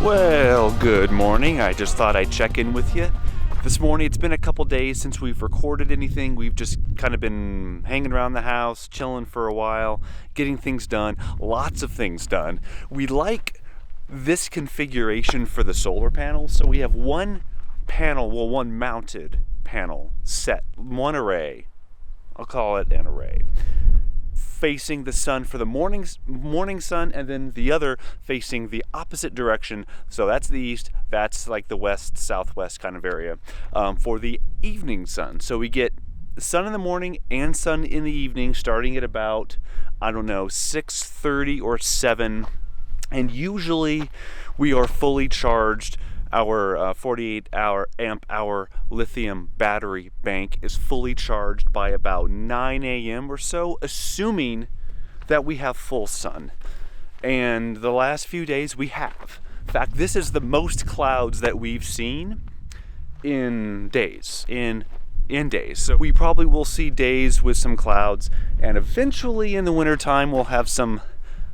Well, good morning. I just thought I'd check in with you. This morning, it's been a couple days since we've recorded anything. We've just kind of been hanging around the house, chilling for a while, getting things done, lots of things done. We like this configuration for the solar panels. So we have one panel, well, one mounted panel set, one array. I'll call it an array, facing the sun for the morning sun, and then the other facing the opposite direction. So that's the east, that's like the west, southwest kind of area, for the evening sun. So we get sun in the morning and sun in the evening, starting at about, I don't know, 6:30 or 7. And usually we are fully charged. Our 48 amp hour lithium battery bank is fully charged by about 9 a.m. or so, assuming that we have full sun. And the last few days we have. In fact, this is the most clouds that we've seen in days. In days. So we probably will see days with some clouds, and eventually in the wintertime we'll have some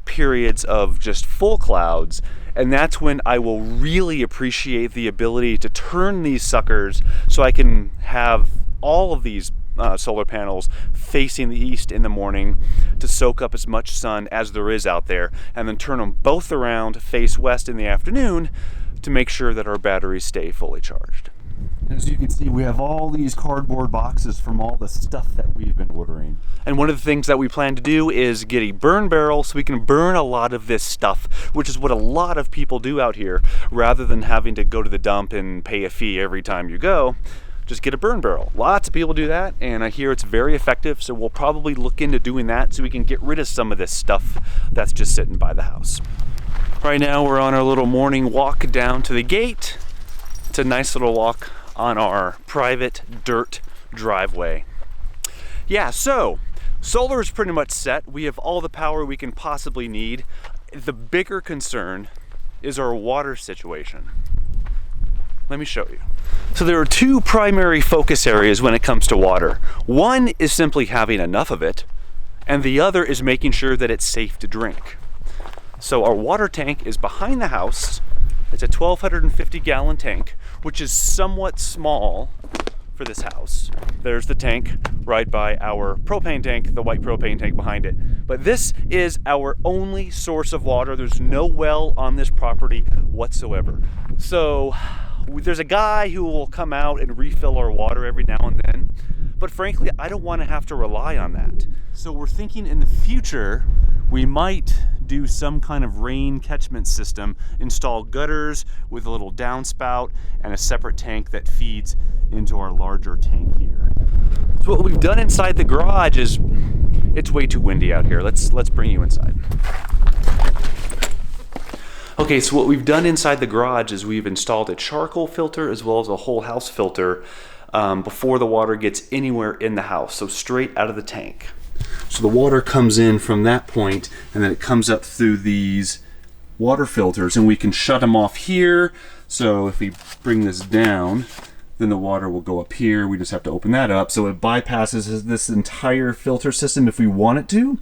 periods of just full clouds. And that's when I will really appreciate the ability to turn these suckers so I can have all of these solar panels facing the east in the morning to soak up as much sun as there is out there, and then turn them both around, face west in the afternoon to make sure that our batteries stay fully charged. As you can see, we have all these cardboard boxes from all the stuff that we've been ordering. And one of the things that we plan to do is get a burn barrel so we can burn a lot of this stuff, which is what a lot of people do out here. Rather than having to go to the dump and pay a fee every time you go, just get a burn barrel. Lots of people do that, and I hear it's very effective, so we'll probably look into doing that so we can get rid of some of this stuff that's just sitting by the house. Right now we're on our little morning walk down to the gate. It's a nice little walk on our private dirt driveway. Yeah, so solar is pretty much set. We have all the power we can possibly need. The bigger concern is our water situation. Let me show you. So there are two primary focus areas when it comes to water. One is simply having enough of it, and the other is making sure that it's safe to drink. So our water tank is behind the house. It's a 1,250 gallon tank, which is somewhat small for this house. There's the tank right by our propane tank, the white propane tank behind it. But this is our only source of water. There's no well on this property whatsoever. So there's a guy who will come out and refill our water every now and then. But frankly, I don't want to have to rely on that. So we're thinking in the future, we might do some kind of rain catchment system, install gutters with a little downspout and a separate tank that feeds into our larger tank here. So what we've done inside the garage is, it's way too windy out here. Let's bring you inside. Okay, so what we've done inside the garage is we've installed a charcoal filter as well as a whole house filter before the water gets anywhere in the house, so straight out of the tank. So the water comes in from that point, and then it comes up through these water filters, and we can shut them off here. So if we bring this down, then the water will go up here. We just have to open that up. So it bypasses this entire filter system if we want it to.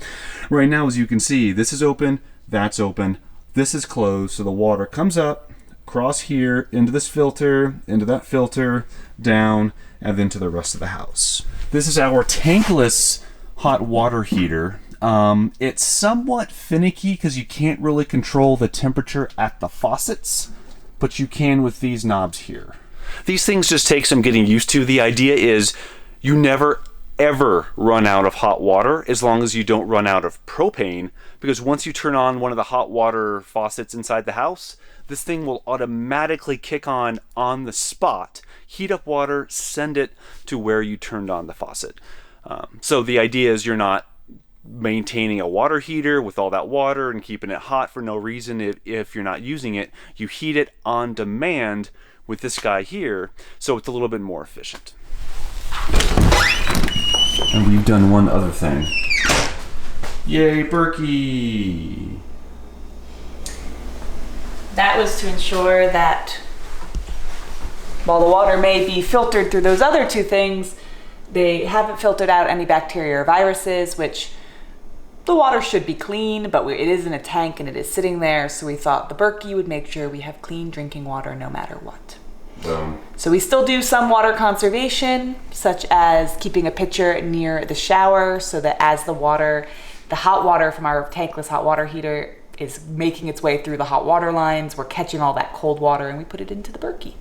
Right now, as you can see, this is open, that's open, this is closed. So the water comes up, across here, into this filter, into that filter, down, and then to the rest of the house. This is our tankless hot water heater. It's somewhat finicky because you can't really control the temperature at the faucets, but you can with these knobs here. These things just take some getting used to. The idea is you never ever run out of hot water as long as you don't run out of propane, because once you turn on one of the hot water faucets inside the house, this thing will automatically kick on the spot, heat up water, send it to where you turned on the faucet. So the idea is you're not maintaining a water heater with all that water and keeping it hot for no reason if you're not using it. You heat it on demand with this guy here, so it's a little bit more efficient. And we've done one other thing. Yay, Berkey! That was to ensure that while the water may be filtered through those other two things, they haven't filtered out any bacteria or viruses, which the water should be clean, but it is in a tank and it is sitting there, so we thought the Berkey would make sure we have clean drinking water no matter what. So we still do some water conservation, such as keeping a pitcher near the shower so that as the hot water from our tankless hot water heater is making its way through the hot water lines, we're catching all that cold water and we put it into the Berkey.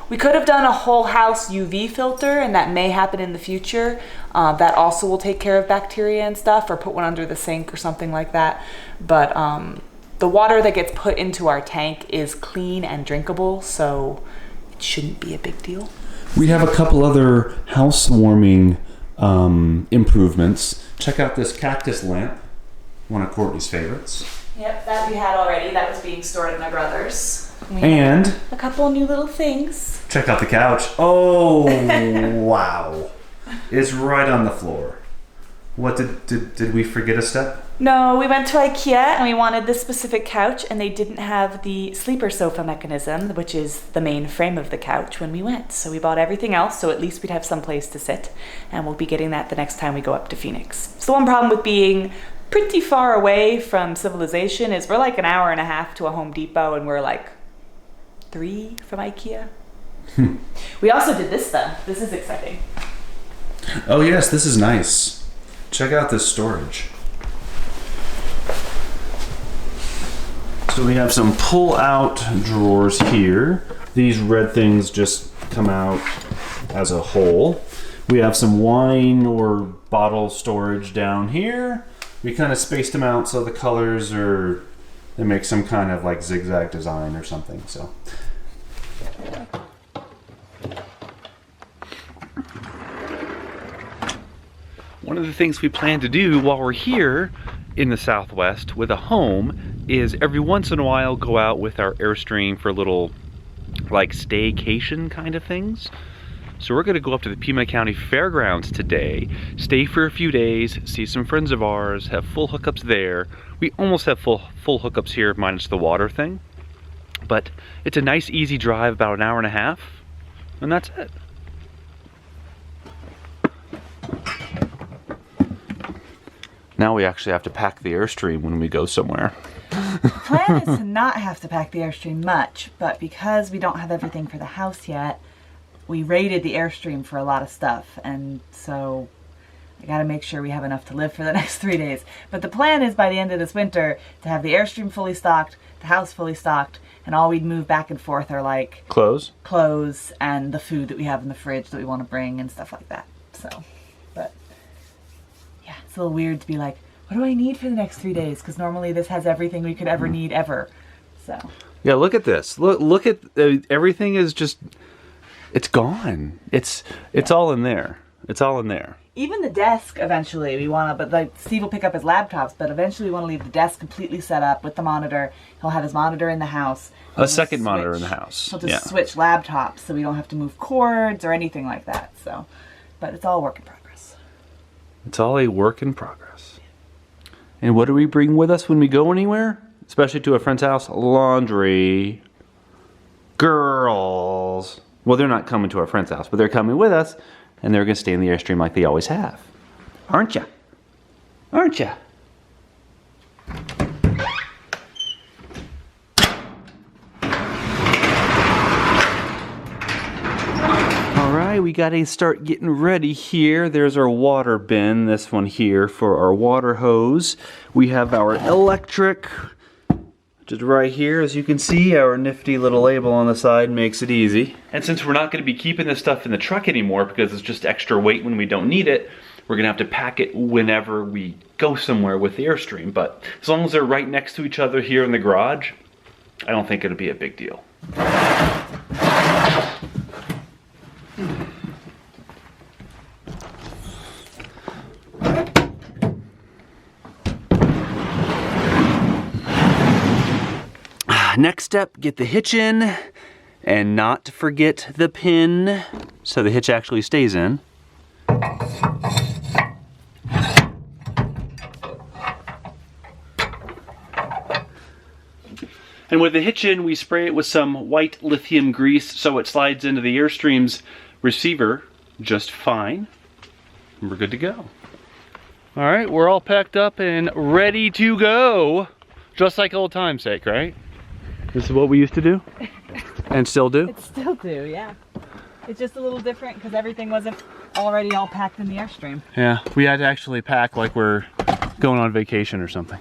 We could have done a whole house UV filter, and that may happen in the future. That also will take care of bacteria and stuff, or put one under the sink or something like that. But the water that gets put into our tank is clean and drinkable, so it shouldn't be a big deal. We have a couple other housewarming improvements. Check out this cactus lamp, one of Courtney's favorites. Yep, that we had already. That was being stored at my brother's. And a couple new little things. Check out the couch. Oh, wow. It's right on the floor. What did we forget a step? No, we went to IKEA and we wanted this specific couch, and they didn't have the sleeper sofa mechanism, which is the main frame of the couch, when we went. So we bought everything else, so at least we'd have some place to sit, and we'll be getting that the next time we go up to Phoenix. So the one problem with being pretty far away from civilization is we're like an hour and a half to a Home Depot, and we're like 3 from IKEA. We also did this though. This is exciting. Oh yes, this is nice. Check out this storage. So we have some pull-out drawers here. These red things just come out as a whole. We have some wine or bottle storage down here. We kind of spaced them out so the colors they make some kind of like zigzag design or something. So. One of the things we plan to do while we're here in the Southwest with a home is every once in a while go out with our Airstream for little like staycation kind of things. So we're going to go up to the Pima County Fairgrounds today, stay for a few days, see some friends of ours, have full hookups there. We almost have full hookups here minus the water thing. But it's a nice easy drive, about an hour and a half, and that's it. Now we actually have to pack the Airstream when we go somewhere. The plan is to not have to pack the Airstream much, but because we don't have everything for the house yet, we raided the Airstream for a lot of stuff, and so I gotta make sure we have enough to live for the next 3 days. But the plan is by the end of this winter to have the Airstream fully stocked, the house fully stocked, and all we'd move back and forth are like clothes and the food that we have in the fridge that we want to bring and stuff like that. So, but yeah, it's a little weird to be like, what do I need for the next 3 days? Because normally this has everything we could ever need ever. So yeah, look at this. Look at everything is just, it's gone. It's all in there. It's all in there. Even the desk eventually we want to, but like Steve will pick up his laptops, but eventually we want to leave the desk completely set up with the monitor. He'll have his monitor in the house. A second monitor in the house. He'll just switch laptops so we don't have to move cords or anything like that. So, but it's all work in progress. It's all a work in progress. And what do we bring with us when we go anywhere? Especially to a friend's house? Laundry. Girls. Well, they're not coming to our friend's house, but they're coming with us. And they're going to stay in the Airstream like they always have. Aren't ya? Aren't ya? Alright, we got to start getting ready here. There's our water bin, this one here for our water hose. We have our electric, just right here. As you can see, our nifty little label on the side makes it easy. And since we're not going to be keeping this stuff in the truck anymore because it's just extra weight when we don't need it, we're going to have to pack it whenever we go somewhere with the Airstream. But as long as they're right next to each other here in the garage, I don't think it'll be a big deal. Next step, get the hitch in, and not to forget the pin, so the hitch actually stays in. And with the hitch in, we spray it with some white lithium grease so it slides into the Airstream's receiver just fine. And we're good to go. All right, we're all packed up and ready to go. Just like old time's sake, right? This is what we used to do? And still do? It still do, yeah. It's just a little different because everything wasn't already all packed in the Airstream. Yeah, we had to actually pack like we're going on vacation or something.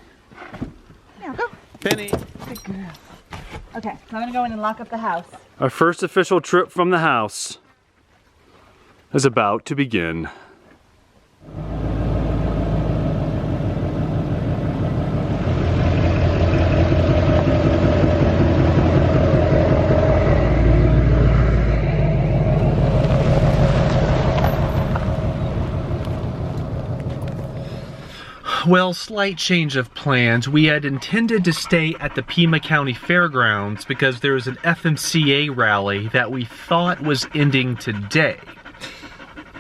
Yeah, go. Penny. Good girl. Okay, so I'm gonna go in and lock up the house. Our first official trip from the house is about to begin. Well, slight change of plans. We had intended to stay at the Pima County Fairgrounds because there was an FMCA rally that we thought was ending today.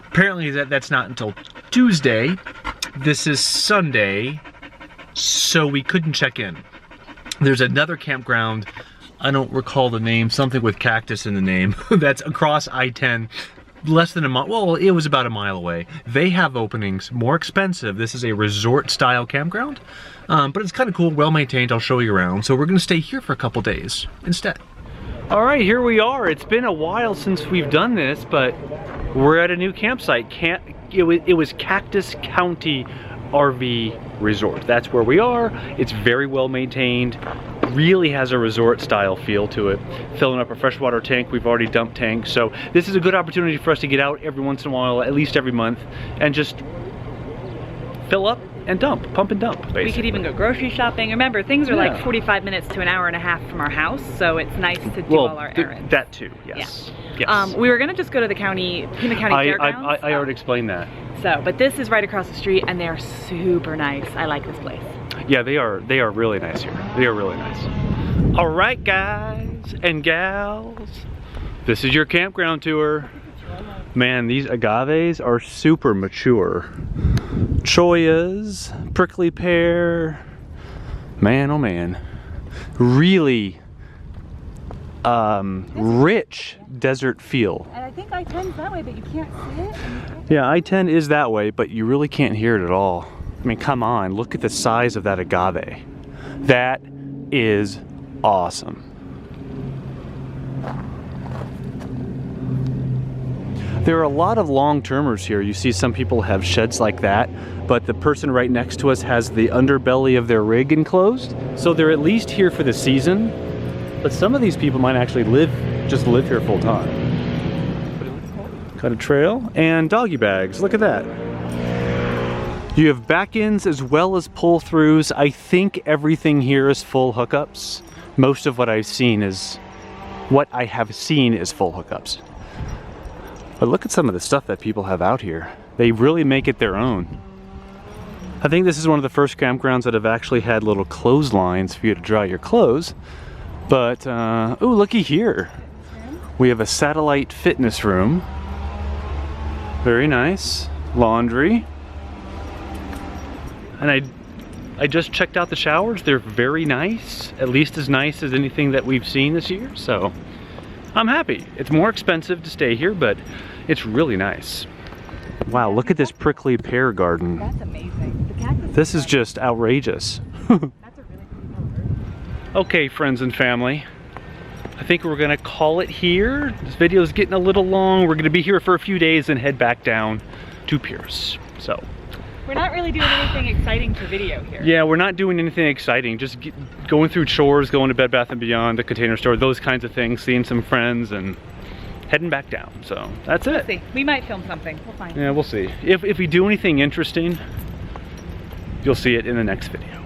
Apparently that's not until Tuesday. This is Sunday, so we couldn't check in. There's another campground, I don't recall the name, something with cactus in the name, that's across I-10. Less than a mile, well, it was about a mile away. They have openings, more expensive. This is a resort style campground, but it's kind of cool, well maintained. I'll show you around. So we're gonna stay here for a couple days instead. All right, here we are. It's been a while since we've done this, but we're at a new campsite. It was Cactus Country RV Resort. That's where we are. It's very well maintained. Really has a resort style feel to it. Filling up a freshwater tank. We've already dumped tanks, so this is a good opportunity for us to get out every once in a while, at least every month, and just fill up and dump, pump and dump, basically. We could even go grocery shopping. Remember, things are like 45 minutes to an hour and a half from our house, so it's nice to do all our errands. That too, yes. Yeah. Yes. We were gonna just go to the Pima County Fairgrounds. I already explained that. So, but this is right across the street, and they're super nice. I like this place. Yeah, they are really nice here. They are really nice. All right, guys and gals, this is your campground tour. Man, these agaves are super mature. Choyas, prickly pear, man oh man. Really rich desert feel. And I think I-10's that way, but you can't see it. Yeah, I-10 is that way, but you really can't hear it at all. I mean, come on, look at the size of that agave. That is awesome. There are a lot of long-termers here. You see some people have sheds like that, but the person right next to us has the underbelly of their rig enclosed. So they're at least here for the season, but some of these people might actually just live here full time. Got a trail and doggy bags, look at that. You have back ends as well as pull throughs. I think everything here is full hookups. Most of what I have seen is full hookups. But look at some of the stuff that people have out here. They really make it their own. I think this is one of the first campgrounds that have actually had little clotheslines for you to dry your clothes. But, oh, looky here. We have a satellite fitness room. Very nice. Laundry. And I just checked out the showers. They're very nice, at least as nice as anything that we've seen this year. So I'm happy. It's more expensive to stay here, but it's really nice. Wow, look at this prickly pear garden. That's amazing. The cactus this is just outrageous. That's a really cool color. Okay, friends and family. I think we're gonna call it here. This video is getting a little long. We're gonna be here for a few days and head back down to Pierce. So. We're not really doing anything exciting to video here. Yeah, we're not doing anything exciting. Just going through chores, going to Bed Bath & Beyond, the Container Store, those kinds of things, seeing some friends and heading back down. So that's it. We'll see. We might film something. We'll find. Yeah, we'll see. If we do anything interesting, you'll see it in the next video.